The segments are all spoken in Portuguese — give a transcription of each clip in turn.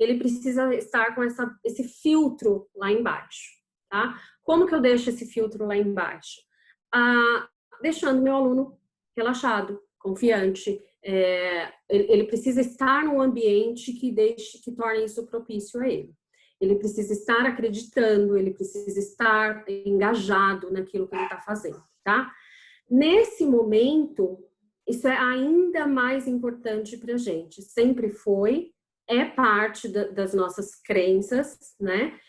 ele precisa estar com esse filtro lá embaixo, tá? Como que eu deixo esse filtro lá embaixo? Deixando meu aluno relaxado, confiante. Ele precisa estar num ambiente que torne isso propício a ele. Ele precisa estar acreditando, ele precisa estar engajado naquilo que ele está fazendo, tá? Nesse momento, isso é ainda mais importante para a gente. Sempre foi, é parte das nossas crenças, né?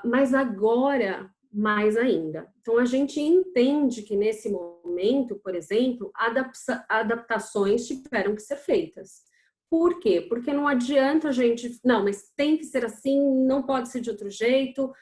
Mas agora, mais ainda. Então, a gente entende que nesse momento, por exemplo, adaptações tiveram que ser feitas. Por quê? Porque não adianta a gente... Não, mas tem que ser assim, não pode ser de outro jeito,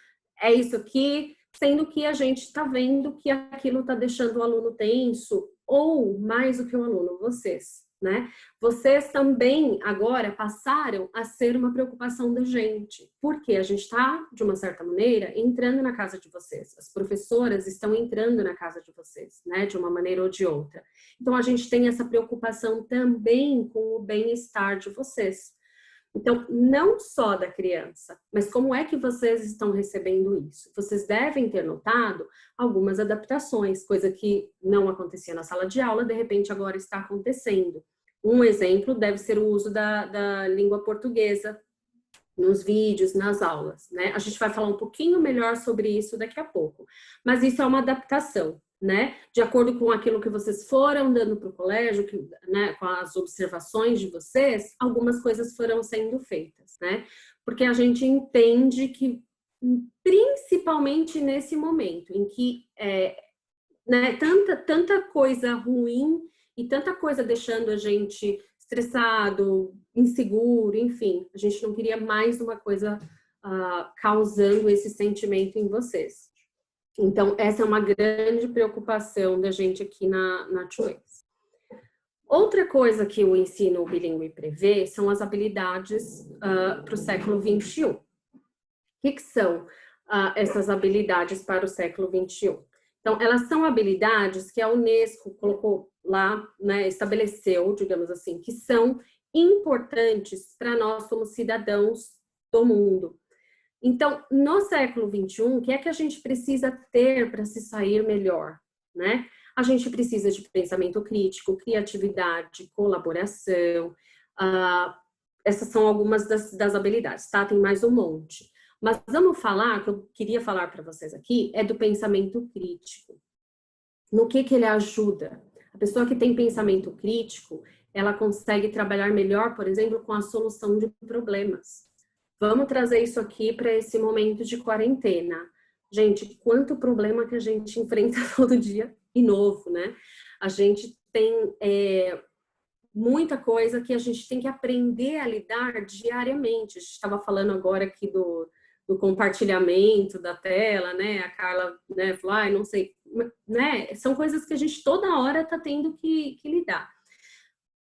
é isso aqui... Sendo que a gente está vendo que aquilo está deixando o aluno tenso, ou mais do que o aluno, vocês, né? Vocês também agora passaram a ser uma preocupação da gente, porque a gente está, de uma certa maneira, entrando na casa de vocês. As professoras estão entrando na casa de vocês, né? De uma maneira ou de outra. Então, a gente tem essa preocupação também com o bem-estar de vocês. Então, não só da criança, mas como é que vocês estão recebendo isso? Vocês devem ter notado algumas adaptações, coisa que não acontecia na sala de aula, de repente agora está acontecendo. Um exemplo deve ser o uso da língua portuguesa nos vídeos, nas aulas, né? A gente vai falar um pouquinho melhor sobre isso daqui a pouco. Mas isso é uma adaptação, né? De acordo com aquilo que vocês foram dando para o colégio, né? Com as observações de vocês, algumas coisas foram sendo feitas, né? Porque a gente entende que, principalmente nesse momento em que né, tanta coisa ruim e tanta coisa deixando a gente estressado, inseguro, enfim, a gente não queria mais uma coisa causando esse sentimento em vocês. Então, essa é uma grande preocupação da gente aqui na Two-Ways. Outra coisa que o ensino bilíngue prevê são as habilidades para o século XXI. O que são essas habilidades para o século XXI? Então, elas são habilidades que a Unesco colocou lá, né, estabeleceu, digamos assim, que são importantes para nós como cidadãos do mundo. Então, no século XXI, o que é que a gente precisa ter para se sair melhor, né? A gente precisa de pensamento crítico, criatividade, colaboração. Essas são algumas das habilidades, tá? Tem mais um monte. Mas vamos falar, que eu queria falar para vocês aqui, é do pensamento crítico. No que ele ajuda? A pessoa que tem pensamento crítico, ela consegue trabalhar melhor, por exemplo, com a solução de problemas. Vamos trazer isso aqui para esse momento de quarentena. Gente, quanto problema que a gente enfrenta todo dia e novo, né? A gente tem muita coisa que a gente tem que aprender a lidar diariamente. A gente estava falando agora aqui do compartilhamento da tela, né? A Carla, né, falou, não sei, né? São coisas que a gente toda hora está tendo que lidar.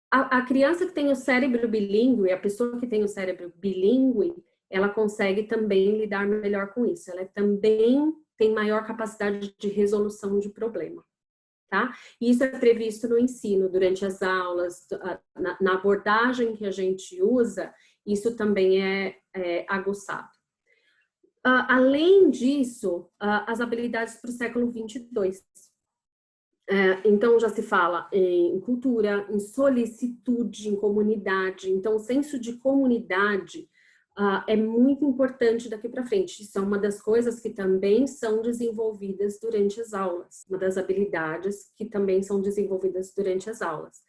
A criança que tem o cérebro bilíngue, a pessoa que tem o cérebro bilíngue, ela consegue também lidar melhor com isso. Ela também tem maior capacidade de resolução de problema, tá? E isso é previsto no ensino, durante as aulas, na abordagem que a gente usa, isso também é aguçado. Além disso, as habilidades para o século 22. Então, já se fala em cultura, em solicitude, em comunidade. Então, o senso de comunidade é muito importante daqui para frente. Isso é uma das coisas que também são desenvolvidas durante as aulas. Uma das habilidades que também são desenvolvidas durante as aulas.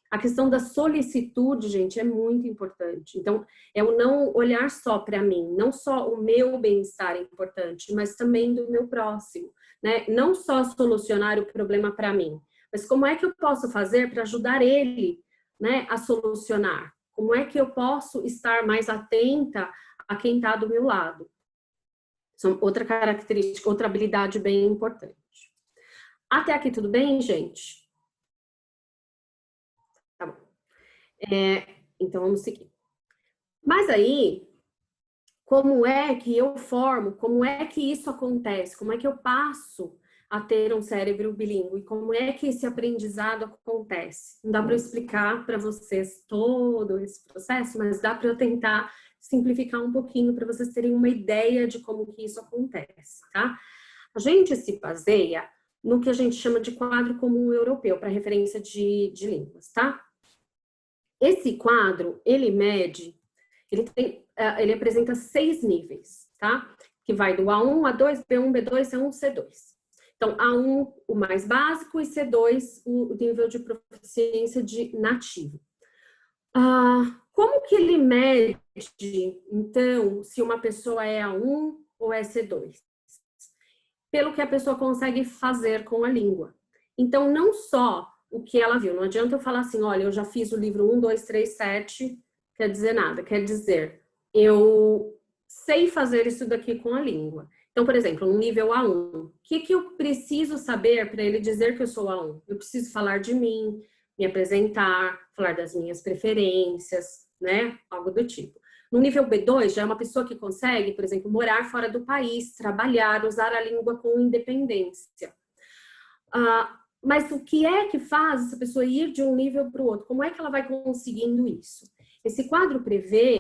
A questão da solicitude, gente, é muito importante. Então, é o não olhar só para mim, não só o meu bem-estar é importante, mas também do meu próximo, né? Não só solucionar o problema para mim, mas como é que eu posso fazer para ajudar ele, né, a solucionar? Como é que eu posso estar mais atenta a quem está do meu lado? São outra característica, outra habilidade bem importante. Até aqui tudo bem, gente? Tá bom. Então, vamos seguir. Mas aí, como é que eu formo, como é que isso acontece, como é que eu passo a ter um cérebro bilíngue? Como é que esse aprendizado acontece? Não dá para eu explicar para vocês todo esse processo, mas dá para eu tentar simplificar um pouquinho para vocês terem uma ideia de como que isso acontece, tá? A gente se baseia no que a gente chama de quadro comum europeu, para referência de línguas, tá? Esse quadro, ele mede, ele apresenta 6 níveis, tá? Que vai do A1, A2, B1, B2, C1, C2. Então, A1, o mais básico, e C2, o nível de proficiência de nativo. Como que ele mede, então, se uma pessoa é A1 ou é C2? Pelo que a pessoa consegue fazer com a língua. Então, não só o que ela viu. Não adianta eu falar assim, olha, eu já fiz o livro 1, 2, 3, 7, quer dizer nada. Quer dizer, eu sei fazer isso daqui com a língua. Então, por exemplo, no nível A1, o que eu preciso saber para ele dizer que eu sou A1? Eu preciso falar de mim, me apresentar, falar das minhas preferências, né? Algo do tipo. No nível B2, já é uma pessoa que consegue, por exemplo, morar fora do país, trabalhar, usar a língua com independência. Mas o que é que faz essa pessoa ir de um nível para o outro? Como é que ela vai conseguindo isso? Esse quadro prevê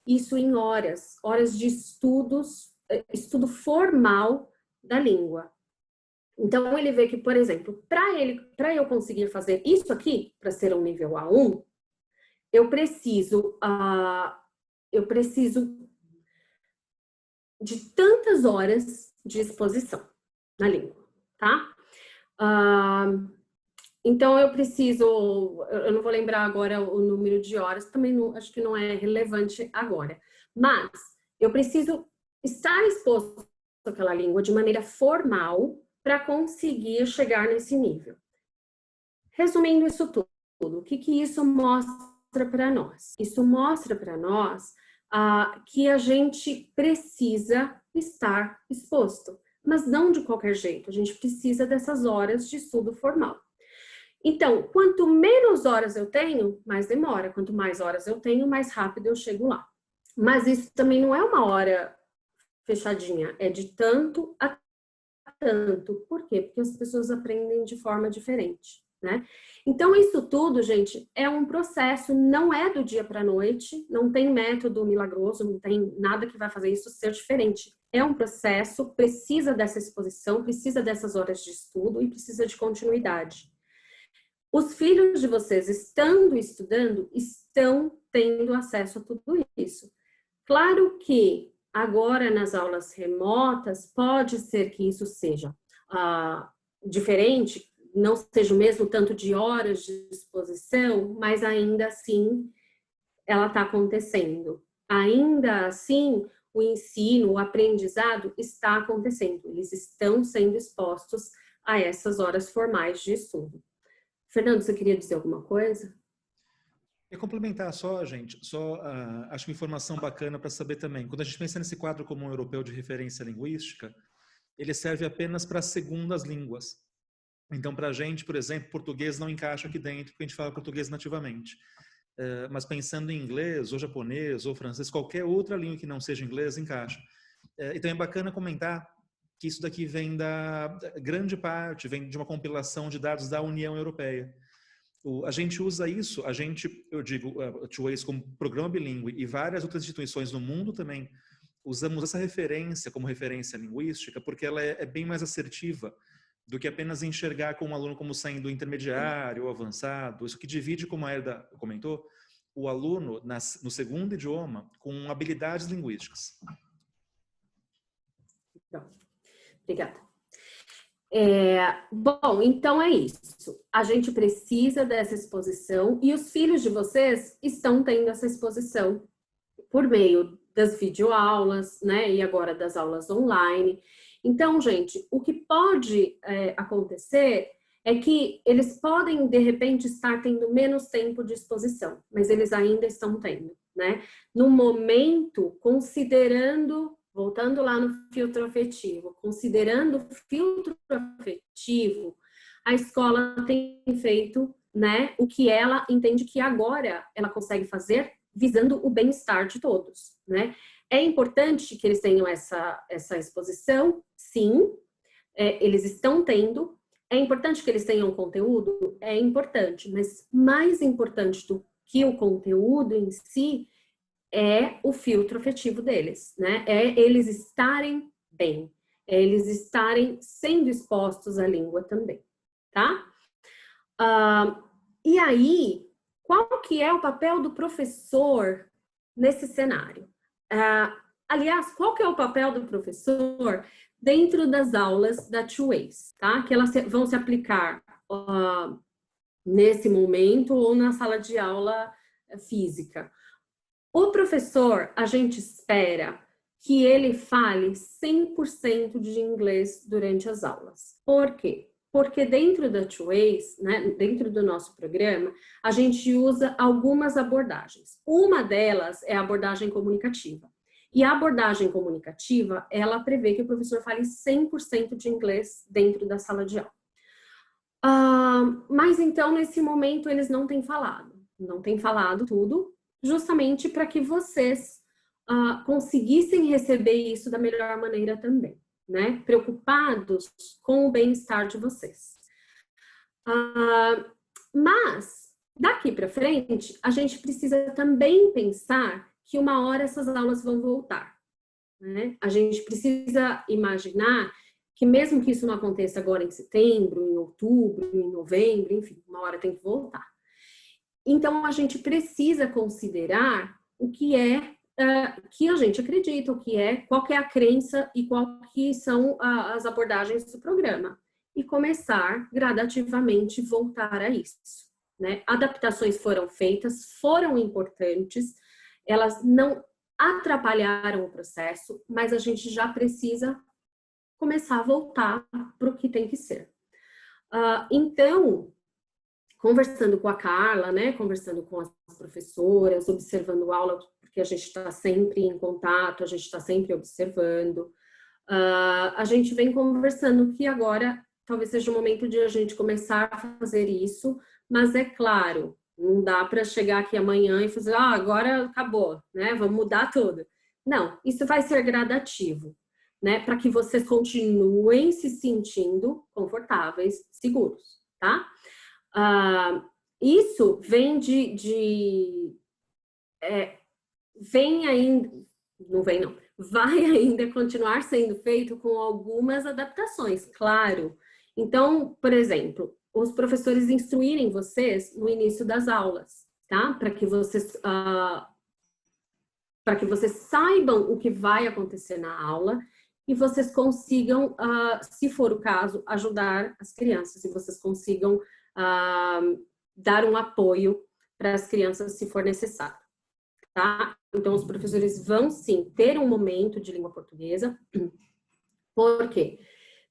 isso em horas de estudo formal da língua. Então, ele vê que, por exemplo, para eu conseguir fazer isso aqui, para ser um nível A1, eu preciso de tantas horas de exposição na língua, tá? Então, eu não vou lembrar agora o número de horas, também não, acho que não é relevante agora, mas eu preciso estar exposto àquela língua de maneira formal para conseguir chegar nesse nível. Resumindo isso tudo, o que isso mostra para nós? Isso mostra para nós que a gente precisa estar exposto, mas não de qualquer jeito, a gente precisa dessas horas de estudo formal. Então, quanto menos horas eu tenho, mais demora. Quanto mais horas eu tenho, mais rápido eu chego lá. Mas isso também não é uma hora fechadinha, é de tanto a tanto. Por quê? Porque as pessoas aprendem de forma diferente, né? Então, isso tudo, gente, é um processo, não é do dia para a noite, não tem método milagroso, não tem nada que vai fazer isso ser diferente. É um processo, precisa dessa exposição, precisa dessas horas de estudo e precisa de continuidade. Os filhos de vocês, estando estudando, estão tendo acesso a tudo isso. Claro que agora nas aulas remotas, pode ser que isso seja diferente, não seja o mesmo tanto de horas de exposição, mas ainda assim ela está acontecendo. Ainda assim, o ensino, o aprendizado está acontecendo. Eles estão sendo expostos a essas horas formais de estudo. Fernando, você queria dizer alguma coisa? E complementar só, gente, acho uma informação bacana para saber também. Quando a gente pensa nesse quadro comum europeu de referência linguística, ele serve apenas para segundas línguas. Então, para a gente, por exemplo, português não encaixa aqui dentro, porque a gente fala português nativamente. Mas pensando em inglês, ou japonês, ou francês, qualquer outra língua que não seja inglês encaixa. Então, é bacana comentar que isso daqui vem grande parte, vem de uma compilação de dados da União Europeia. A gente usa isso, eu digo, a Two-Ways como programa bilíngue e várias outras instituições no mundo também usamos essa referência como referência linguística porque ela é bem mais assertiva do que apenas enxergar com um aluno como sendo intermediário ou avançado. Isso que divide, como a Herda comentou, o aluno no segundo idioma com habilidades linguísticas. Obrigada. Bom, então é isso. A gente precisa dessa exposição e os filhos de vocês estão tendo essa exposição por meio das videoaulas, né? E agora das aulas online. Então, gente, o que pode acontecer é que eles podem, de repente, estar tendo menos tempo de exposição, mas eles ainda estão tendo, né? No momento, considerando... Voltando lá no filtro afetivo, considerando o filtro afetivo, a escola tem feito, né, o que ela entende que agora ela consegue fazer visando o bem-estar de todos, né? É importante que eles tenham essa exposição, sim, eles estão tendo. É importante que eles tenham conteúdo? É importante, mas mais importante do que o conteúdo em si é o filtro afetivo deles, né? É eles estarem bem, é eles estarem sendo expostos à língua também, tá? E aí, qual que é o papel do professor nesse cenário? Aliás, qual que é o papel do professor dentro das aulas da Two Ways, tá? Que elas vão se aplicar nesse momento ou na sala de aula física. O professor, a gente espera que ele fale 100% de inglês durante as aulas. Por quê? Porque dentro da Two Ways, né, dentro do nosso programa, a gente usa algumas abordagens. Uma delas é a abordagem comunicativa. E a abordagem comunicativa, ela prevê que o professor fale 100% de inglês dentro da sala de aula. Mas então, nesse momento, eles não têm falado. Não têm falado tudo, justamente para que vocês conseguissem receber isso da melhor maneira também, né? Preocupados com o bem-estar de vocês. Mas, daqui para frente, a gente precisa também pensar que uma hora essas aulas vão voltar, né? A gente precisa imaginar que mesmo que isso não aconteça agora em setembro, em outubro, em novembro, enfim, uma hora tem que voltar. Então, a gente precisa considerar o que é que a gente acredita, qual que é a crença e qual que são as abordagens do programa. E começar gradativamente voltar a isso, né? Adaptações foram feitas, foram importantes, elas não atrapalharam o processo, mas a gente já precisa começar a voltar para o que tem que ser. Então, conversando com a Carla, né, conversando com as professoras, observando a aula, porque a gente está sempre em contato, a gente está sempre observando, a gente vem conversando que agora talvez seja o momento de a gente começar a fazer isso, mas é claro, não dá para chegar aqui amanhã e fazer, agora acabou, né, vamos mudar tudo. Não, isso vai ser gradativo, né, para que vocês continuem se sentindo confortáveis, seguros, tá? Isso vem vem ainda, não vem não, vai ainda continuar sendo feito com algumas adaptações, claro. Então, por exemplo, os professores instruírem vocês no início das aulas, tá? Para que vocês saibam o que vai acontecer na aula e vocês consigam, se for o caso, ajudar as crianças, e vocês consigam dar um apoio para as crianças se for necessário, tá? Então, os professores vão, sim, ter um momento de língua portuguesa, porque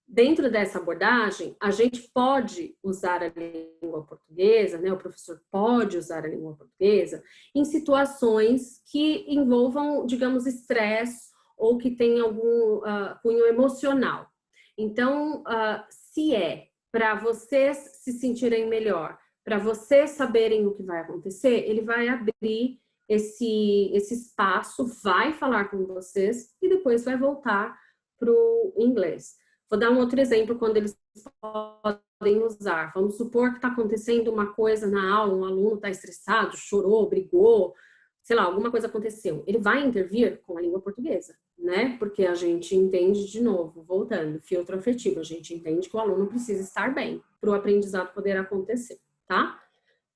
dentro dessa abordagem, a gente pode usar a língua portuguesa, né? O professor pode usar a língua portuguesa em situações que envolvam, digamos, estresse ou que tem algum cunho emocional. Então, se é para vocês se sentirem melhor, para vocês saberem o que vai acontecer, ele vai abrir esse espaço, vai falar com vocês e depois vai voltar para o inglês. Vou dar um outro exemplo quando eles podem usar. Vamos supor que está acontecendo uma coisa na aula, um aluno está estressado, chorou, brigou, sei lá, alguma coisa aconteceu. Ele vai intervir com a língua portuguesa, né? Porque a gente entende, de novo, voltando, filtro afetivo, a gente entende que o aluno precisa estar bem para o aprendizado poder acontecer, tá?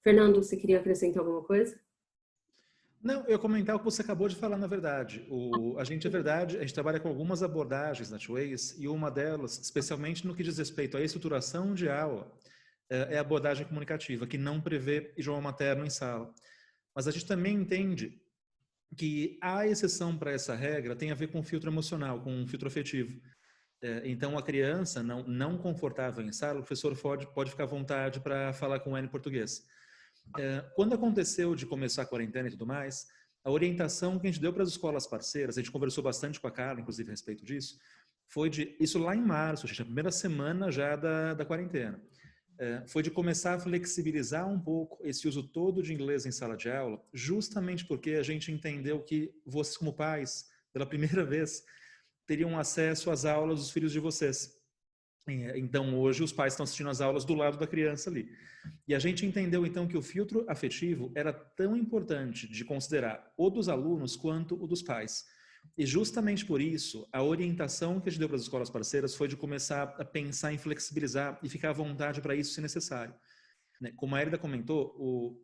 Fernando, você queria acrescentar alguma coisa? Não, eu ia comentar o que você acabou de falar, na verdade. A gente trabalha com algumas abordagens na Two Ways, e uma delas, especialmente no que diz respeito à estruturação de aula, é a abordagem comunicativa, que não prevê idioma materno em sala. Mas a gente também entende que a exceção para essa regra tem a ver com filtro emocional, com um filtro afetivo. Então, a criança não confortável em sala, o professor pode ficar à vontade para falar com ela em português. Quando aconteceu de começar a quarentena e tudo mais, a orientação que a gente deu para as escolas parceiras, a gente conversou bastante com a Carla, inclusive, a respeito disso, foi isso lá em março, gente, a primeira semana já da quarentena. Foi de começar a flexibilizar um pouco esse uso todo de inglês em sala de aula, justamente porque a gente entendeu que vocês, como pais, pela primeira vez, teriam acesso às aulas dos filhos de vocês. Então, hoje, os pais estão assistindo as aulas do lado da criança ali. E a gente entendeu, então, que o filtro afetivo era tão importante de considerar o dos alunos quanto o dos pais. E justamente por isso, a orientação que a gente deu para as escolas parceiras foi de começar a pensar em flexibilizar e ficar à vontade para isso se necessário. Como a Érida comentou,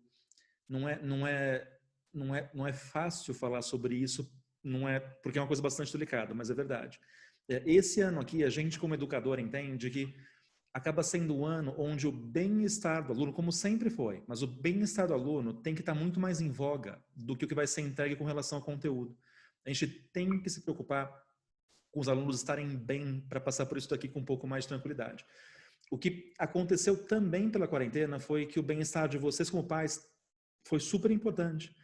não é fácil falar sobre isso, porque é uma coisa bastante delicada, mas é verdade. Esse ano aqui, a gente como educador entende que acaba sendo um ano onde o bem-estar do aluno, como sempre foi, mas o bem-estar do aluno tem que estar muito mais em voga do que o que vai ser entregue com relação ao conteúdo. A gente tem que se preocupar com os alunos estarem bem para passar por isso daqui com um pouco mais de tranquilidade. O que aconteceu também pela quarentena foi que o bem-estar de vocês como pais foi super importante.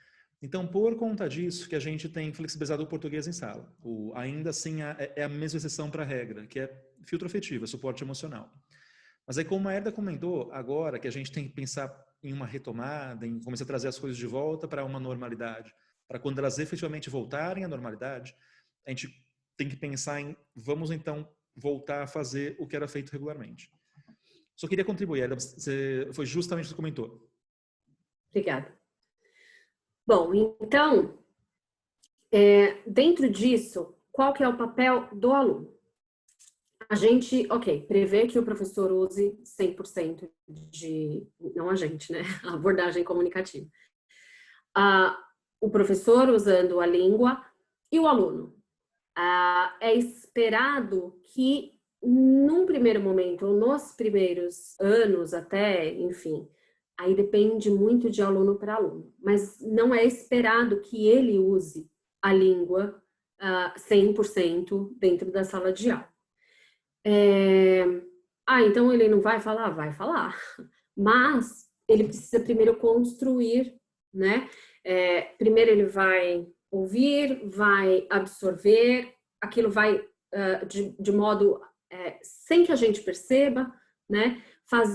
Então, por conta disso, que a gente tem flexibilizado o português em sala. Ainda assim, é a mesma exceção para a regra, que é filtro afetivo, é suporte emocional. Mas aí, como a Érida comentou, agora que a gente tem que pensar em uma retomada, em começar a trazer as coisas de volta para uma normalidade, para quando elas efetivamente voltarem à normalidade, a gente tem que pensar em, vamos então voltar a fazer o que era feito regularmente. Só queria contribuir, Érida, foi justamente o que você comentou. Obrigada. Bom, então, dentro disso, qual que é o papel do aluno? A gente, prevê que o professor use 100% não a gente, né? A abordagem comunicativa. O professor usando a língua e o aluno. É esperado que, num primeiro momento, ou nos primeiros anos até, enfim, aí depende muito de aluno para aluno, mas não é esperado que ele use a língua 100% dentro da sala de aula. Então ele não vai falar? Vai falar. Mas ele precisa primeiro construir, né? Primeiro ele vai ouvir, vai absorver, aquilo vai de modo sem que a gente perceba, né?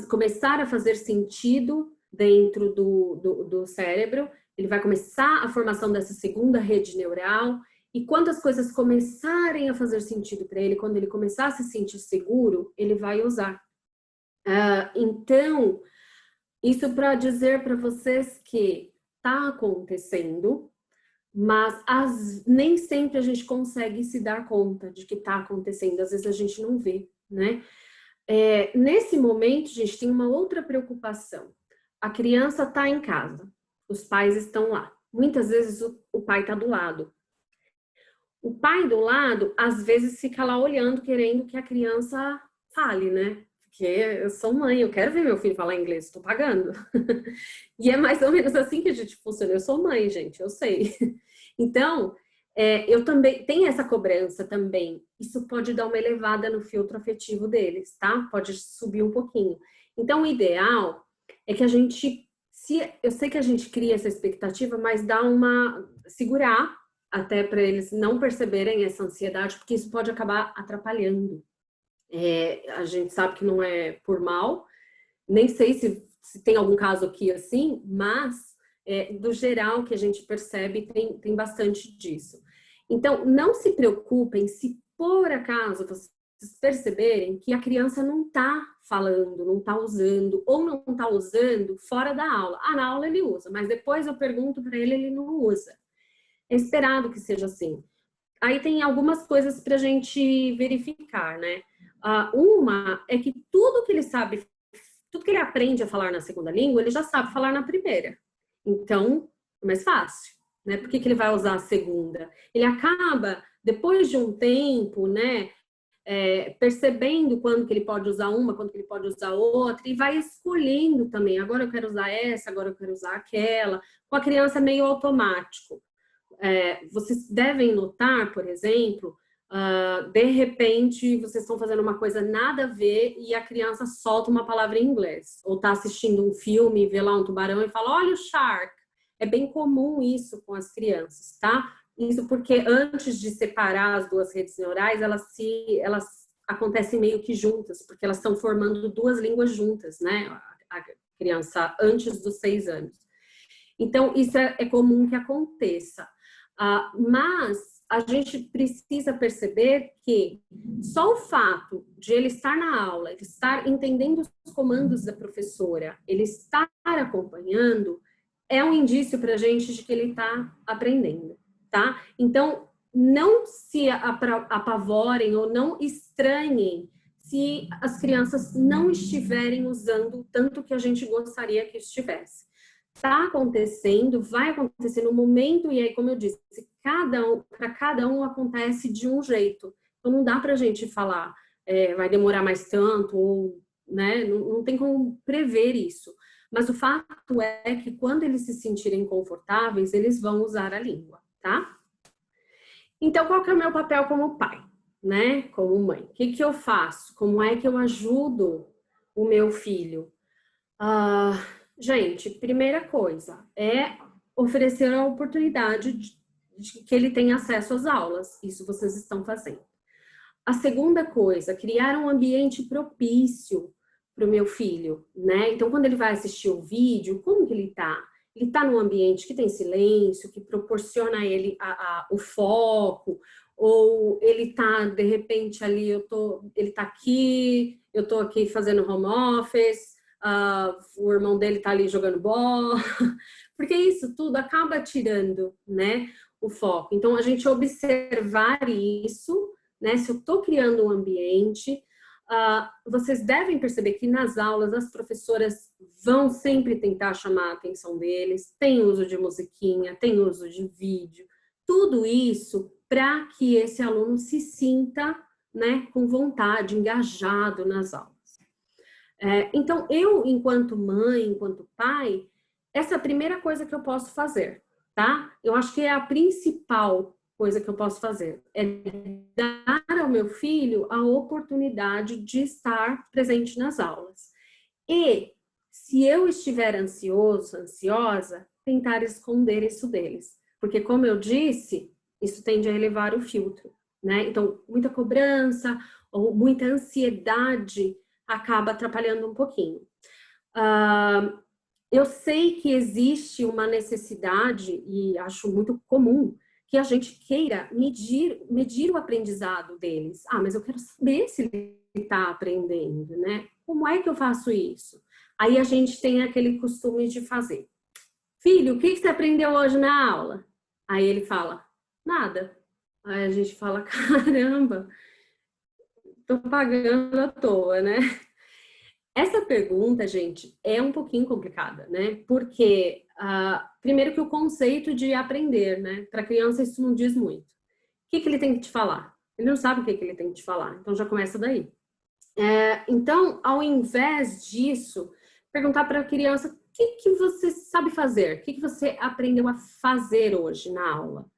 Começar a fazer sentido dentro do cérebro, ele vai começar a formação dessa segunda rede neural, e quando as coisas começarem a fazer sentido para ele, quando ele começar a se sentir seguro, ele vai usar. Então, isso para dizer para vocês que está acontecendo, mas nem sempre a gente consegue se dar conta de que está acontecendo, às vezes a gente não vê, né? Nesse momento, a gente tem uma outra preocupação. A criança está em casa, os pais estão lá. Muitas vezes o pai está do lado. O pai do lado, às vezes, fica lá olhando, querendo que a criança fale, né? Porque eu sou mãe, eu quero ver meu filho falar inglês, estou pagando. E é mais ou menos assim que a gente funciona. Eu sou mãe, gente, eu sei. Então, eu também tenho essa cobrança também. Isso pode dar uma elevada no filtro afetivo deles, tá? Pode subir um pouquinho. Então, o ideal é que a gente, eu sei que a gente cria essa expectativa, mas segurar, até para eles não perceberem essa ansiedade, porque isso pode acabar atrapalhando. A gente sabe que não é por mal, nem sei se tem algum caso aqui assim, mas do geral que a gente percebe tem bastante disso. Então, não se preocupem se por acaso vocês perceberem que a criança não está falando, não está usando, ou não está usando fora da aula. Na aula ele usa, mas depois eu pergunto para ele não usa. É esperado que seja assim. Aí tem algumas coisas para a gente verificar, né? Uma é que tudo que ele sabe, tudo que ele aprende a falar na segunda língua, ele já sabe falar na primeira. Então, é mais fácil, né? Por que ele vai usar a segunda? Ele acaba, depois de um tempo, né? Percebendo quando que ele pode usar uma, quando que ele pode usar outra, e vai escolhendo também. Agora eu quero usar essa, agora eu quero usar aquela. Com a criança é meio automático. Vocês devem notar, por exemplo, de repente vocês estão fazendo uma coisa nada a ver e a criança solta uma palavra em inglês, ou está assistindo um filme e vê lá um tubarão e fala, olha o shark. É bem comum isso com as crianças, tá? Isso porque antes de separar as duas redes neurais, elas acontecem meio que juntas, porque elas estão formando duas línguas juntas, né? A criança antes dos 6 anos. Então, isso é comum que aconteça. Mas a gente precisa perceber que só o fato de ele estar na aula, ele estar entendendo os comandos da professora, ele estar acompanhando, é um indício para a gente de que ele está aprendendo, tá? Então, não se apavorem ou não estranhem se as crianças não estiverem usando tanto que a gente gostaria que estivesse. Está acontecendo, vai acontecer no momento, e aí, como eu disse, para cada um acontece de um jeito. Então, não dá para a gente falar, vai demorar mais tanto, ou, né, não tem como prever isso. Mas o fato é que quando eles se sentirem confortáveis, eles vão usar a língua, tá? Então, qual que é o meu papel como pai, né? Como mãe? O que eu faço? Como é que eu ajudo o meu filho? Gente, primeira coisa é oferecer a oportunidade de que ele tenha acesso às aulas. Isso vocês estão fazendo. A segunda coisa, criar um ambiente propício para o meu filho, né? Então, quando ele vai assistir o vídeo, como que ele está? Ele está num ambiente que tem silêncio, que proporciona a ele o foco, ou ele está, de repente, ali, ele está aqui, eu estou aqui fazendo home office, o irmão dele está ali jogando bola, porque isso tudo acaba tirando, né, o foco. Então, a gente observar isso, né, se eu estou criando um ambiente, vocês devem perceber que nas aulas as professoras vão sempre tentar chamar a atenção deles, tem uso de musiquinha, tem uso de vídeo, tudo isso para que esse aluno se sinta, né, com vontade, engajado nas aulas. Então, eu, enquanto mãe, enquanto pai, essa é a primeira coisa que eu posso fazer, tá? Eu acho que é a principal coisa que eu posso fazer, é dar ao meu filho a oportunidade de estar presente nas aulas. E, se eu estiver ansioso, ansiosa, tentar esconder isso deles. Porque, como eu disse, isso tende a elevar o filtro, né? Então, muita cobrança ou muita ansiedade acaba atrapalhando um pouquinho. Eu sei que existe uma necessidade, e acho muito comum, que a gente queira medir o aprendizado deles. Mas eu quero saber se ele está aprendendo, né? Como é que eu faço isso? Aí a gente tem aquele costume de fazer. Filho, o que você aprendeu hoje na aula? Aí ele fala, nada. Aí a gente fala, caramba, tô pagando à toa, né? Essa pergunta, gente, é um pouquinho complicada, né? Porque, primeiro que o conceito de aprender, né? Para criança isso não diz muito. O que ele tem que te falar? Ele não sabe o que ele tem que te falar, então já começa daí. Então, ao invés disso, perguntar para a criança o que você sabe fazer? O que você aprendeu a fazer hoje na aula?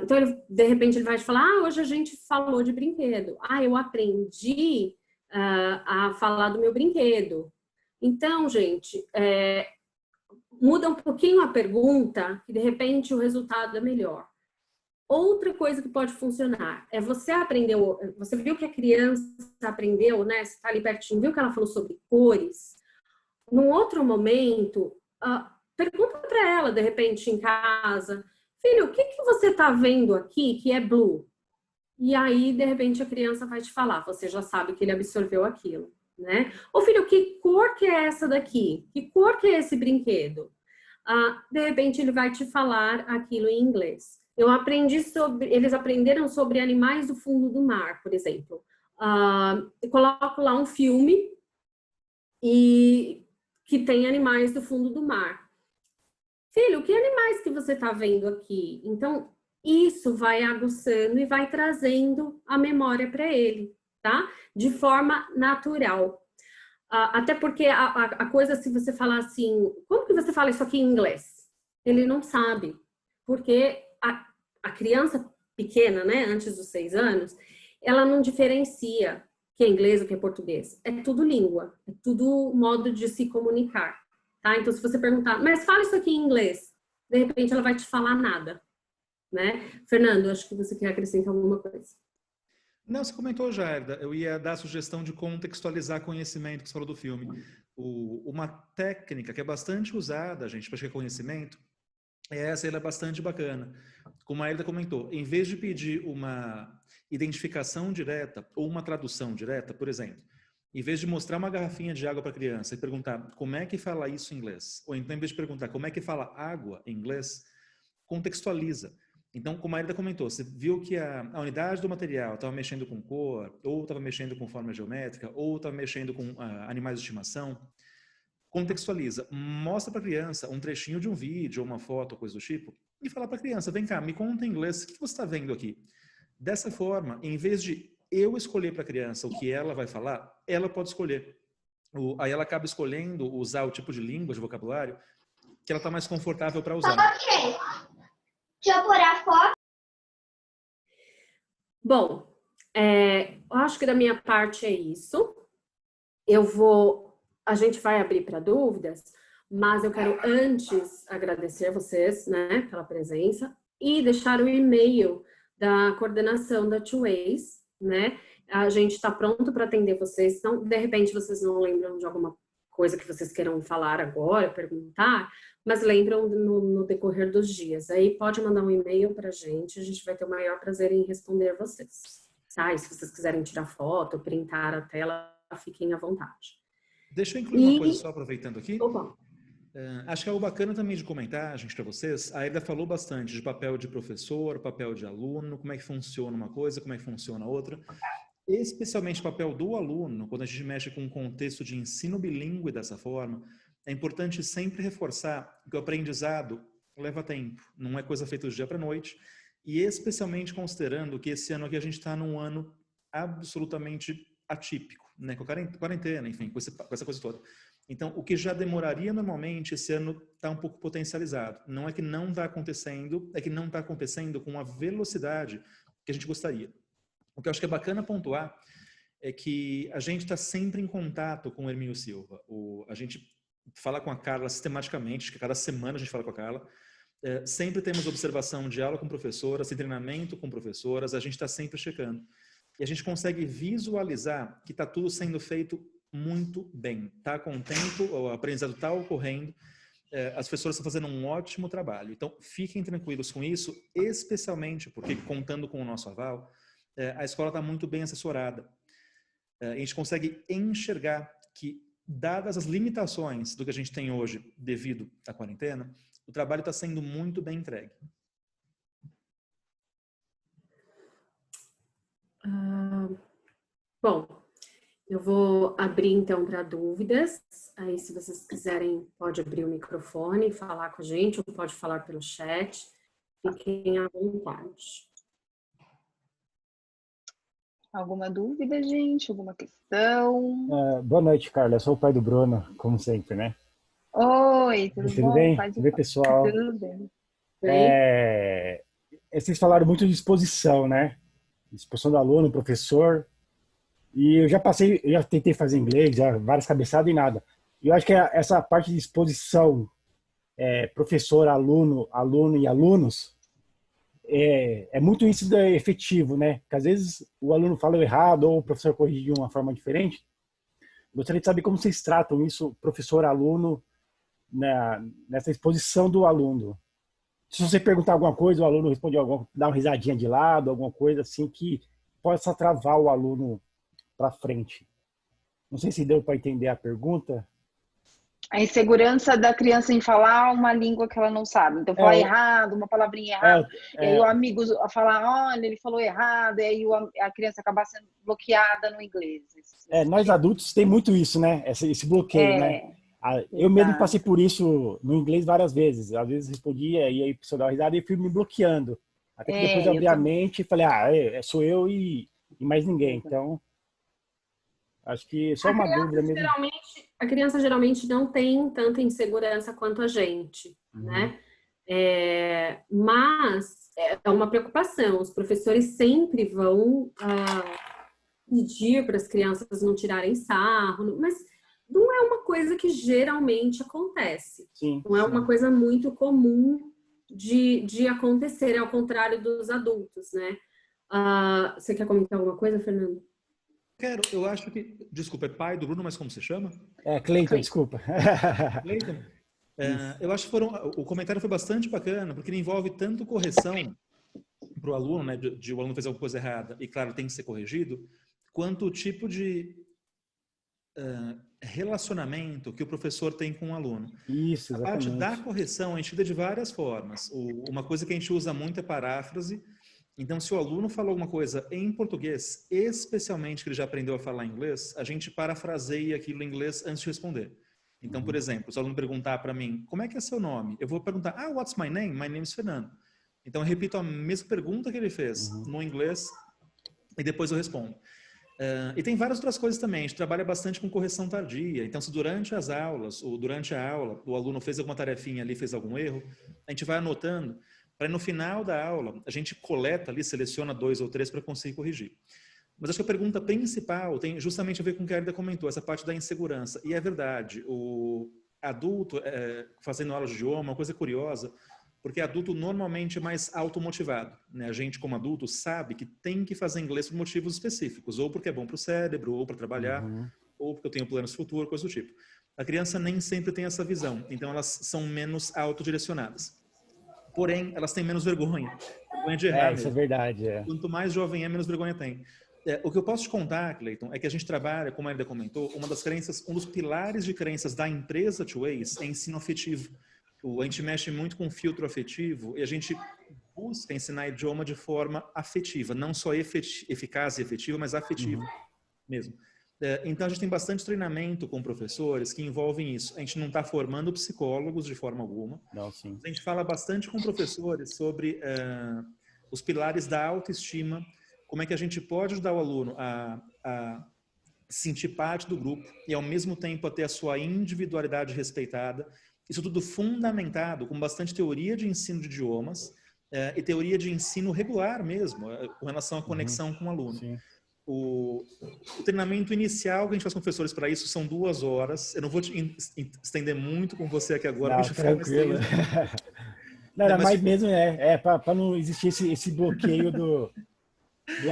Então, de repente, ele vai te falar, hoje a gente falou de brinquedo. Eu aprendi a falar do meu brinquedo. Então, gente, muda um pouquinho a pergunta, que de repente o resultado é melhor. Outra coisa que pode funcionar é você viu que a criança aprendeu, né? Você está ali pertinho, viu que ela falou sobre cores? Num outro momento, pergunta para ela, de repente, em casa, filho, o que você está vendo aqui que é blue? E aí, de repente, a criança vai te falar, você já sabe que ele absorveu aquilo, né? Ô filho, que cor que é essa daqui? Que cor que é esse brinquedo? De repente, ele vai te falar aquilo em inglês. Eles aprenderam sobre animais do fundo do mar, por exemplo. Eu coloco lá um filme que tem animais do fundo do mar. Filho, que animais que você está vendo aqui? Então, isso vai aguçando e vai trazendo a memória para ele, tá? De forma natural. Até porque a coisa, se você falar assim, como que você fala isso aqui em inglês? Ele não sabe, porque a criança pequena, né, antes dos 6 anos, ela não diferencia o que é inglês, o que é português. É tudo língua, é tudo modo de se comunicar, tá? Então, se você perguntar, mas fala isso aqui em inglês, de repente ela vai te falar nada, né? Fernando, acho que você quer acrescentar alguma coisa. Não, você comentou já, Herda. Eu ia dar a sugestão de contextualizar conhecimento que você falou do filme. Uma técnica que é bastante usada, gente, para chegar conhecimento, ela é bastante bacana. como a Aida comentou, em vez de pedir uma identificação direta ou uma tradução direta, por exemplo, em vez de mostrar uma garrafinha de água para a criança e perguntar como é que fala isso em inglês, ou então em vez de perguntar como é que fala água em inglês, contextualiza. Então, como a Aida comentou, você viu que a unidade do material estava mexendo com cor, ou estava mexendo com forma geométrica, ou estava mexendo com animais de estimação. Contextualiza. Mostra para a criança um trechinho de um vídeo, ou uma foto, coisa do tipo, e fala para a criança, vem cá, me conta em inglês, o que você está vendo aqui? Dessa forma, em vez de eu escolher para a criança o que ela vai falar, ela pode escolher. Aí ela acaba escolhendo usar o tipo de língua, de vocabulário, que ela está mais confortável para usar. Ok. Deixa eu pôr a foto. Bom, eu acho que da minha parte é isso. A gente vai abrir para dúvidas, mas eu quero antes agradecer vocês, né, pela presença e deixar o e-mail da coordenação da Two Ways, né? A gente está pronto para atender vocês. Então, de repente, vocês não lembram de alguma coisa que vocês queiram falar agora, perguntar, mas lembram no decorrer dos dias. Aí pode mandar um e-mail para a gente vai ter o maior prazer em responder vocês. Tá? E se vocês quiserem tirar foto, printar a tela, fiquem à vontade. Deixa eu incluir uma coisa só, aproveitando aqui. Opa. Acho que é algo bacana também de comentar, gente, para vocês. A Aida falou bastante de papel de professor, papel de aluno, como é que funciona uma coisa, como é que funciona a outra. Especialmente o papel do aluno, quando a gente mexe com um contexto de ensino bilíngue dessa forma, é importante sempre reforçar que o aprendizado leva tempo, não é coisa feita do dia para a noite, e especialmente considerando que esse ano aqui a gente está num ano absolutamente atípico, né? Com a quarentena, enfim, com essa coisa toda. Então, o que já demoraria normalmente, esse ano está um pouco potencializado. Não é que não está acontecendo, é que não está acontecendo com a velocidade que a gente gostaria. O que eu acho que é bacana pontuar é que a gente está sempre em contato com o Hermínio Silva. A gente fala com a Carla sistematicamente, que cada semana a gente fala com a Carla. Sempre temos observação de aula com professoras, tem treinamento com professoras, a gente está sempre checando. E a gente consegue visualizar que está tudo sendo feito muito bem. Está com o tempo, o aprendizado está ocorrendo, as professoras estão fazendo um ótimo trabalho. Então, fiquem tranquilos com isso, especialmente porque, contando com o nosso aval, a escola está muito bem assessorada. A gente consegue enxergar que, dadas as limitações do que a gente tem hoje devido à quarentena, o trabalho está sendo muito bem entregue. Bom, eu vou abrir então para dúvidas. Aí, se vocês quiserem, pode abrir o microfone e falar com a gente, ou pode falar pelo chat. Fiquem à vontade. Alguma dúvida, gente? Alguma questão? Boa noite, Carla. Eu sou o pai do Bruno, como sempre, né? Oi, tudo bom? Bem? Tudo bem, pessoal? Tudo bem. Vocês falaram muito de disposição, né? Disposição do aluno, professor. E eu já tentei fazer inglês, já várias cabeçadas e nada. E eu acho que essa parte de disposição, professor, aluno e alunos, é muito isso efetivo, né? Porque às vezes o aluno fala errado ou o professor corrige de uma forma diferente. Gostaria de saber como vocês tratam isso, professor, aluno, nessa exposição do aluno. Se você perguntar alguma coisa, o aluno responde dá uma risadinha de lado, alguma coisa assim que possa travar o aluno para frente. Não sei se deu para entender a pergunta. A insegurança da criança em falar uma língua que ela não sabe. Então, falar errado, uma palavrinha errada. E aí o amigo falar, olha, ele falou errado, e aí a criança acabar sendo bloqueada no inglês. Nós adultos tem muito isso, né? Esse bloqueio, né? Eu mesmo passei por isso no inglês várias vezes. Às vezes respondia, e aí a pessoa dava risada e eu fui me bloqueando. Até que depois, obviamente, falei, sou eu e mais ninguém. Então, acho que só uma dúvida mesmo. A criança geralmente não tem tanta insegurança quanto a gente, né? Mas é uma preocupação. Os professores sempre vão pedir para as crianças não tirarem sarro, mas não é uma coisa que geralmente acontece. Não é uma coisa muito comum de acontecer, ao contrário dos adultos, né? Você quer comentar alguma coisa, Fernando? Quero, eu acho que... Desculpa, é pai do Bruno, mas como se chama? Cleiton, desculpa. Cleiton. Eu acho que o comentário foi bastante bacana, porque ele envolve tanto correção para o aluno, né, de o aluno fez alguma coisa errada e, claro, tem que ser corrigido, quanto o tipo de relacionamento que o professor tem com o aluno. Isso, A parte exatamente. da correção a gente vê de várias formas. Uma coisa que a gente usa muito é paráfrase. Então, se o aluno falou alguma coisa em português, especialmente que ele já aprendeu a falar inglês, a gente parafraseia aquilo em inglês antes de responder. Então, por exemplo, se o aluno perguntar para mim, como é que é seu nome? Eu vou perguntar, what's my name? My name is Fernando. Então, eu repito a mesma pergunta que ele fez no inglês e depois eu respondo. E tem várias outras coisas também. A gente trabalha bastante com correção tardia. Então, se durante as aulas ou durante a aula o aluno fez alguma tarefinha ali, fez algum erro, a gente vai anotando para no final da aula a gente coleta ali, seleciona 2 ou 3 para conseguir corrigir. Mas acho que a pergunta principal tem justamente a ver com o que a Arida comentou, essa parte da insegurança. E é verdade, o adulto fazendo aula de idioma, uma coisa curiosa, porque adulto normalmente é mais automotivado, né? A gente, como adulto, sabe que tem que fazer inglês por motivos específicos, ou porque é bom para o cérebro, ou para trabalhar, ou porque eu tenho planos futuros, coisa do tipo. A criança nem sempre tem essa visão, então elas são menos autodirecionadas. Porém, elas têm menos vergonha de errar Isso mesmo. é verdade. Quanto mais jovem menos vergonha tem. O que eu posso te contar, Cleiton, é que a gente trabalha, como a Arida comentou, um dos pilares de crenças da empresa Two-Ways é ensino afetivo. A gente mexe muito com filtro afetivo e a gente busca ensinar idioma de forma afetiva, não só eficaz e efetiva, mas afetiva mesmo. Então, a gente tem bastante treinamento com professores que envolvem isso. A gente não está formando psicólogos de forma alguma. Não, sim. A gente fala bastante com professores sobre os pilares da autoestima, como é que a gente pode ajudar o aluno a sentir parte do grupo e, ao mesmo tempo, a ter a sua individualidade respeitada. Isso tudo fundamentado com bastante teoria de ensino de idiomas e teoria de ensino regular mesmo, com relação à conexão com o aluno. Sim. O treinamento inicial que a gente faz com professores para isso são 2 horas. Eu não vou te estender muito com você aqui agora. Não, tranquilo. Não, mas mesmo para não existir esse bloqueio do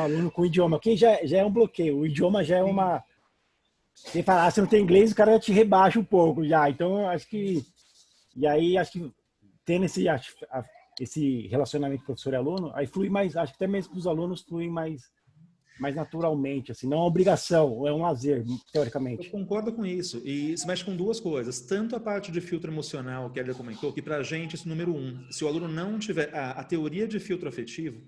aluno com o idioma, que já é um bloqueio. O idioma já é uma... Você falar, se não tem inglês, o cara te rebaixa um pouco já. Então, acho que... E aí, acho que tendo esse relacionamento professor e aluno, aí flui mais... Acho que até mesmo os alunos fluem mais naturalmente, assim, não é uma obrigação, é um lazer, teoricamente. Eu concordo com isso. E isso mexe com 2 coisas. Tanto a parte de filtro emocional, que a Arida comentou, que para a gente isso é número 1. Se o aluno não tiver... A teoria de filtro afetivo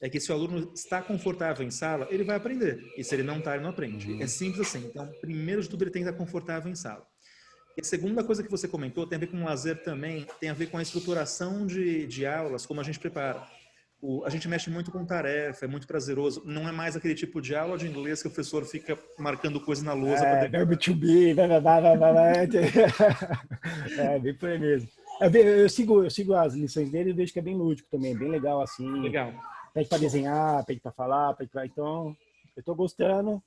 é que se o aluno está confortável em sala, ele vai aprender. E se ele não está, ele não aprende. É simples assim. Então, primeiro de tudo, ele tem que estar confortável em sala. E a segunda coisa que você comentou tem a ver com lazer também, tem a ver com a estruturação de aulas, como a gente prepara. A gente mexe muito com tarefa, é muito prazeroso. Não é mais aquele tipo de aula de inglês que o professor fica marcando coisa na lousa. Verbo to be, bem por aí mesmo. Eu sigo as lições dele e vejo que é bem lúdico também, bem legal assim. Legal. Pede para desenhar, pede para falar, então eu tô gostando.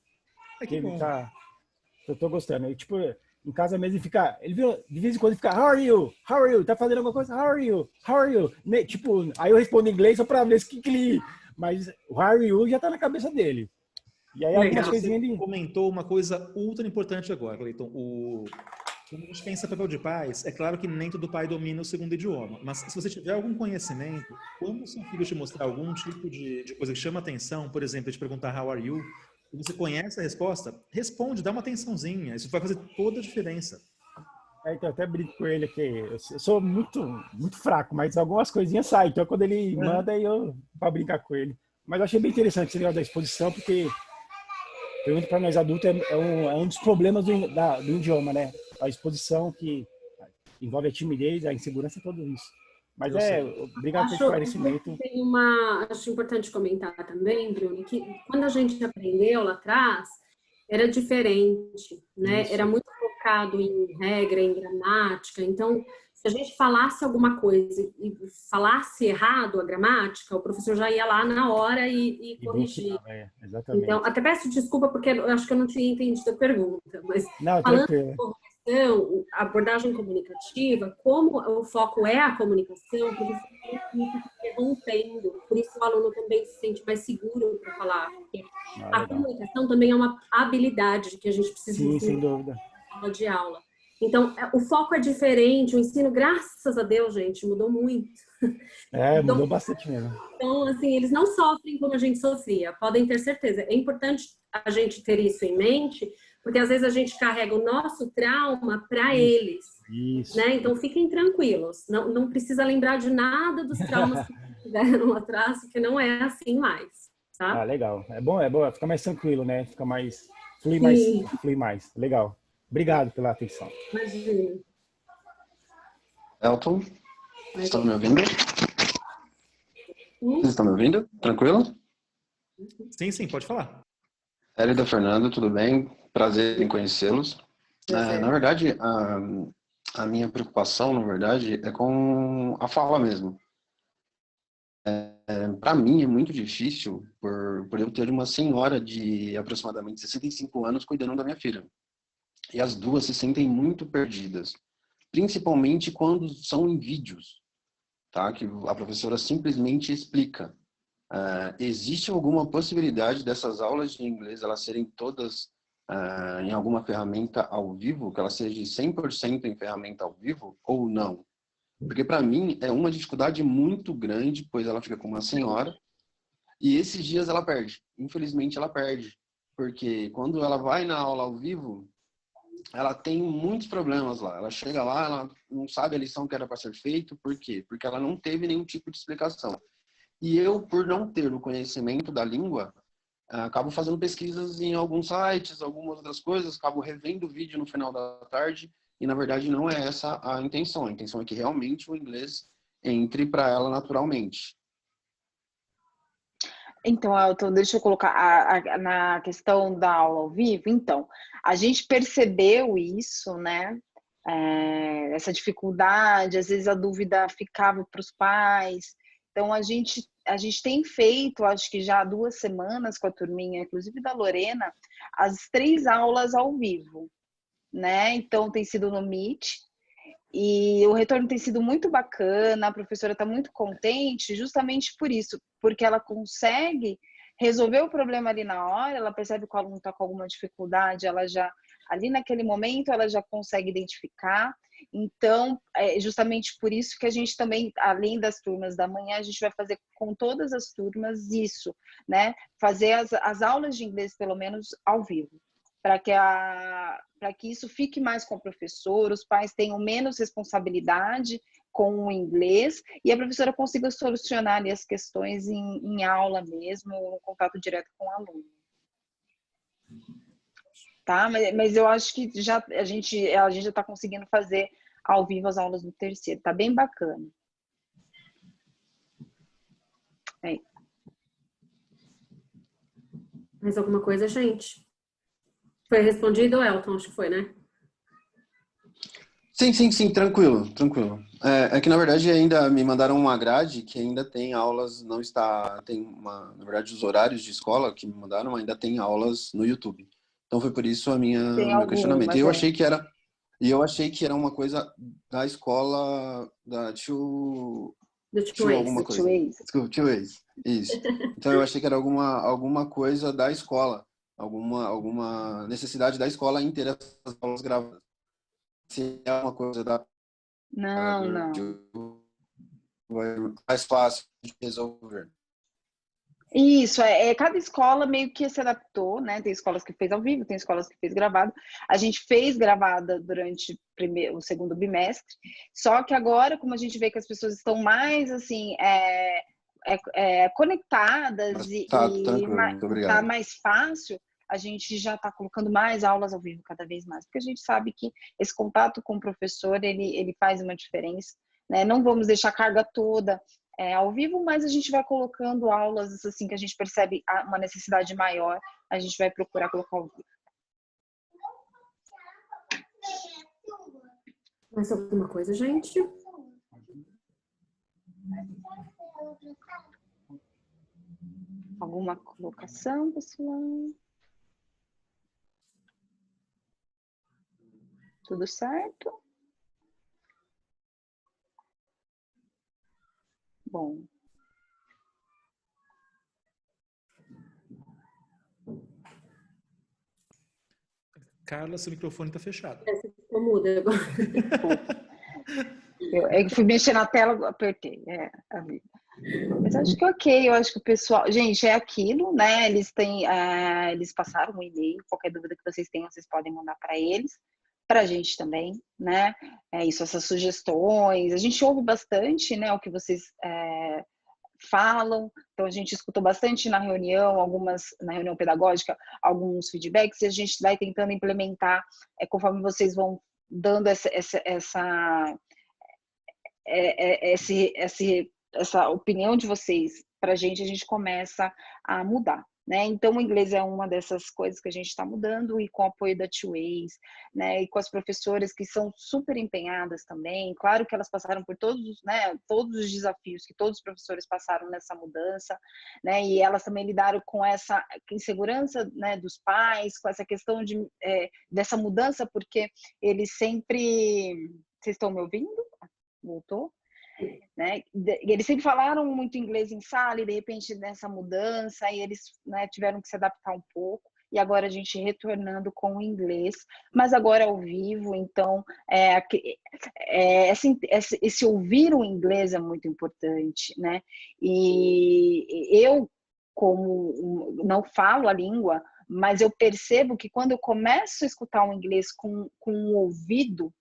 Eu tô gostando. Eu, tipo, em casa mesmo ele de vez em quando fica, how are you? How are you? Tá fazendo alguma coisa? How are you? How are you? Tipo, aí eu respondo em inglês só para ver se que ele... Mas o how are you já tá na cabeça dele. E aí algumas coisinhas ele comentou uma coisa ultra importante agora, Cleiton. Quando a gente pensa papel de pais, é claro que nem todo pai domina o segundo idioma, mas se você tiver algum conhecimento, quando o seu filho te mostrar algum tipo de coisa que chama atenção, por exemplo, ele te perguntar how are you, e você conhece a resposta, responde, dá uma atençãozinha, isso vai fazer toda a diferença. Então, eu até brinco com ele aqui, eu sou muito, muito fraco, mas algumas coisinhas saem, então quando ele manda, eu vou brincar com ele. Mas eu achei bem interessante esse negócio da exposição, porque pergunto para nós adultos, é um dos problemas do idioma, né? A exposição que envolve a timidez, a insegurança, tudo isso. Mas obrigado pelo esclarecimento. Acho importante comentar também, Bruno, que quando a gente aprendeu lá atrás, era diferente, né? Isso. Era muito focado em regra, em gramática. Então, se a gente falasse alguma coisa e falasse errado a gramática, o professor já ia lá na hora e corrigir. Exatamente. Então, até peço desculpa porque eu acho que eu não tinha entendido a pergunta, mas não, falando de correção, a abordagem comunicativa, como o foco é a comunicação, o professor fica interrompendo, por isso o aluno também se sente mais seguro para falar. A comunicação também é uma habilidade que a gente precisa Sim, sem dúvida. na sala de aula. Então, o foco é diferente, o ensino, graças a Deus, gente, mudou muito. Então, Mudou bastante mesmo. então, assim, eles não sofrem como a gente sofria, podem ter certeza. É importante a gente ter isso em mente, porque às vezes a gente carrega o nosso trauma para eles, Isso. né? Então, fiquem tranquilos, não precisa lembrar de nada dos traumas que tiveram lá atrás, que não é assim mais, tá? Legal. É bom, fica mais tranquilo, né? Fica mais, Sim, flui mais. Legal. Obrigado pela atenção. imagina. Elton, Mas, estão me ouvindo? Vocês estão me ouvindo? Tranquilo? Sim, pode falar. Hélida, Fernando, tudo bem? Prazer em conhecê-los. Na verdade, a minha preocupação, na verdade, é com a fala mesmo. Para mim é muito difícil por eu ter uma senhora de aproximadamente 65 anos cuidando da minha filha. E as duas se sentem muito perdidas, principalmente quando são em vídeos, tá? Que a professora simplesmente explica. Existe alguma possibilidade dessas aulas de inglês elas serem todas em alguma ferramenta ao vivo, que ela seja 100% em ferramenta ao vivo ou não? Porque para mim é uma dificuldade muito grande, pois ela fica com uma senhora e esses dias ela perde. Infelizmente ela perde, porque quando ela vai na aula ao vivo, ela tem muitos problemas lá. Ela chega lá, ela não sabe a lição que era para ser feita, por quê? Porque ela não teve nenhum tipo de explicação. E eu, por não ter o conhecimento da língua, acabo fazendo pesquisas em alguns sites, algumas outras coisas, acabo revendo o vídeo no final da tarde, e na verdade não é essa a intenção. A intenção é que realmente o inglês entre para ela naturalmente. Então, Elton, deixa eu colocar na questão da aula ao vivo. Então, a gente percebeu isso, né? Essa dificuldade, às vezes a dúvida ficava para os pais. Então, a gente tem feito, acho que já há 2 semanas com a turminha, inclusive da Lorena, as 3 aulas ao vivo, né? Então, tem sido no Meet. E o retorno tem sido muito bacana, a professora está muito contente, justamente por isso, porque ela consegue resolver o problema ali na hora, ela percebe que o aluno está com alguma dificuldade, ela já, ali naquele momento, ela já consegue identificar. Então, é justamente por isso que a gente também, além das turmas da manhã, a gente vai fazer com todas as turmas isso, né? Fazer as aulas de inglês, pelo menos, ao vivo, para que isso fique mais com o professor, os pais tenham menos responsabilidade com o inglês e a professora consiga solucionar ali as questões em aula mesmo, no contato direto com o aluno. Tá? Mas eu acho que a gente já está conseguindo fazer ao vivo as aulas do terceiro. Tá bem bacana. Mais alguma coisa, gente? Foi respondido, Elton? Acho que foi, né? Sim, tranquilo. É que na verdade ainda me mandaram uma grade que ainda tem aulas, não está, na verdade os horários de escola que me mandaram ainda tem aulas no YouTube. Então foi por isso meu questionamento. E eu achei que era uma coisa da escola da tio alguma coisa. Desculpa, tio Ex. Isso. Então eu achei que era alguma coisa da escola, alguma necessidade da escola em ter essas aulas gravadas. Se é uma coisa da Não. mais fácil de resolver. Isso, cada escola meio que se adaptou, né? Tem escolas que fez ao vivo, tem escolas que fez gravado. A gente fez gravada durante o segundo bimestre, só que agora, como a gente vê que as pessoas estão mais, assim, conectadas tá mais fácil, a gente já está colocando mais aulas ao vivo cada vez mais, porque a gente sabe que esse contato com o professor, ele faz uma diferença, né? Não vamos deixar a carga toda ao vivo, mas a gente vai colocando aulas assim que a gente percebe uma necessidade maior, a gente vai procurar colocar ao vivo. Mais alguma coisa, gente? Alguma colocação, pessoal? Tudo certo? Bom. Carla, seu microfone está fechado. Você ficou muda agora. Eu fui mexer na tela, apertei. A vida. Mas acho que ok, eu acho que o pessoal... Gente, é aquilo, né? Eles passaram um e-mail, qualquer dúvida que vocês tenham, vocês podem mandar para eles, para a gente também, né? Essas sugestões. A gente ouve bastante, né? O que vocês falam, então a gente escutou bastante na reunião, na reunião pedagógica, alguns feedbacks, e a gente vai tentando implementar conforme vocês vão dando essa opinião de vocês para a gente começa a mudar, né? Então o inglês é uma dessas coisas que a gente está mudando, e com o apoio da Two-Ways, né? E com as professoras que são super empenhadas também. Claro que elas passaram por todos os desafios que todos os professores passaram nessa mudança, né? E elas também lidaram com essa insegurança, né, dos pais, com essa questão dessa mudança, porque eles sempre... Vocês estão me ouvindo? Voltou? Né? Eles sempre falaram muito inglês em sala, e de repente nessa mudança e eles, né, tiveram que se adaptar um pouco, e agora a gente retornando com o inglês, mas agora ao vivo. Então esse ouvir o inglês é muito importante, né? E eu, como não falo a língua, mas eu percebo que quando eu começo a escutar o inglês com o ouvido,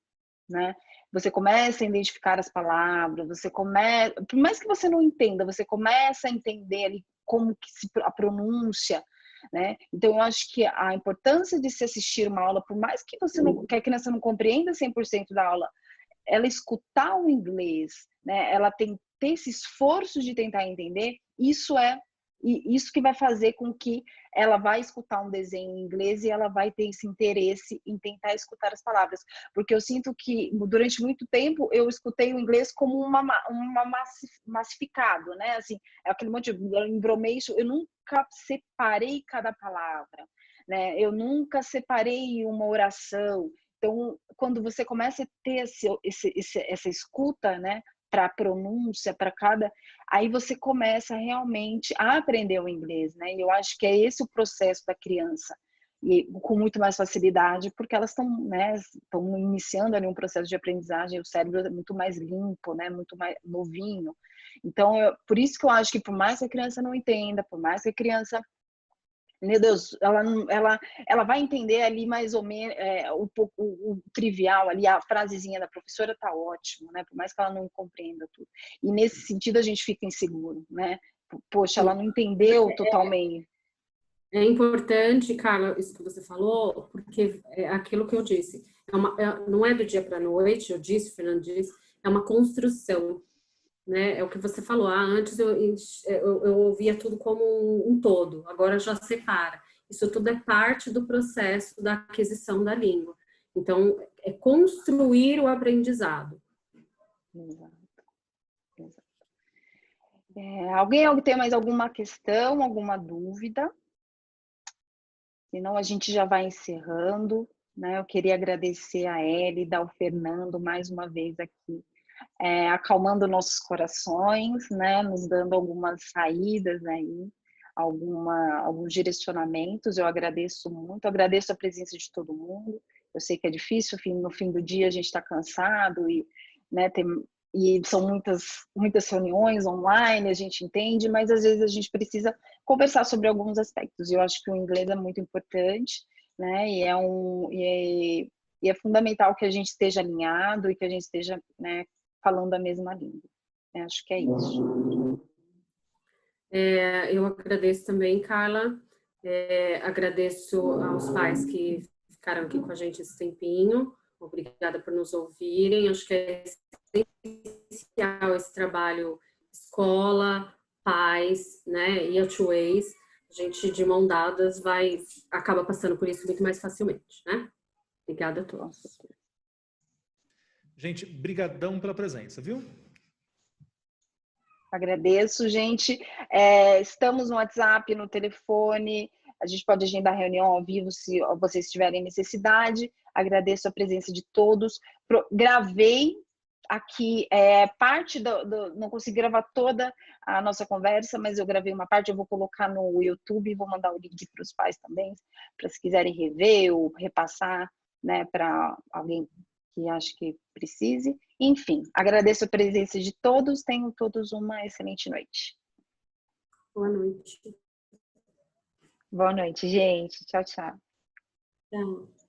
né, você começa a identificar as palavras, por mais que você não entenda, você começa a entender ali como que a pronúncia, né? Então eu acho que a importância de se assistir uma aula, por mais que que a criança não compreenda 100% da aula, ela escutar o inglês, né? Ela ter esse esforço de tentar entender, isso que vai fazer com que ela vai escutar um desenho em inglês e ela vai ter esse interesse em tentar escutar as palavras. Porque eu sinto que, durante muito tempo, eu escutei o inglês como massificado, né? Assim, aquele monte de embromation, eu nunca separei cada palavra, né? Eu nunca separei uma oração. Então, quando você começa a ter essa escuta, né, para a pronúncia, para aí você começa realmente a aprender o inglês, né? E eu acho que é esse o processo da criança, e com muito mais facilidade, porque elas estão, né, estão iniciando ali um processo de aprendizagem, e o cérebro é muito mais limpo, né, muito mais novinho. Então, por isso que eu acho que, por mais que a criança não entenda, por mais que a criança... Meu Deus, ela vai entender ali mais ou menos o trivial ali, a frasezinha da professora tá ótimo, né? Por mais que ela não compreenda tudo. E nesse sentido a gente fica inseguro, né? Poxa, ela não entendeu totalmente. É importante, Carla, isso que você falou, porque é aquilo que eu disse. Não é do dia para a noite, eu disse, o Fernando disse, é uma construção. Né? É o que você falou, antes eu ouvia tudo como um todo, agora já separa. Isso tudo é parte do processo da aquisição da língua. Então, é construir o aprendizado. Exato. Alguém tem mais alguma questão, alguma dúvida? Senão a gente já vai encerrando, né? Eu queria agradecer a Elida, ao Fernando, mais uma vez aqui, acalmando nossos corações, né, nos dando algumas saídas aí, alguns direcionamentos. Eu agradeço muito, agradeço a presença de todo mundo. Eu sei que é difícil, no fim do dia a gente está cansado, e, né, e são muitas reuniões online, a gente entende, mas às vezes a gente precisa conversar sobre alguns aspectos. E eu acho que o inglês é muito importante, né, e é fundamental que a gente esteja alinhado e que a gente esteja, né, falando a mesma língua. Acho que é isso. Eu agradeço também, Carla. Agradeço aos pais que ficaram aqui com a gente esse tempinho. Obrigada por nos ouvirem. Acho que é essencial esse trabalho escola, pais, né, e a Two-Ways. A gente, de mão dadas, acaba passando por isso muito mais facilmente, né? Obrigada a todos. Gente, brigadão pela presença, viu? Agradeço, gente. Estamos no WhatsApp, no telefone. A gente pode agendar reunião ao vivo se vocês tiverem necessidade. Agradeço a presença de todos. Gravei aqui parte não consegui gravar toda a nossa conversa, mas eu gravei uma parte. Eu vou colocar no YouTube e vou mandar o link para os pais também, para se quiserem rever ou repassar, né, para alguém que acho que precise. Enfim, agradeço a presença de todos, tenham todos uma excelente noite. Boa noite. Boa noite, gente. Tchau, tchau. Tchau.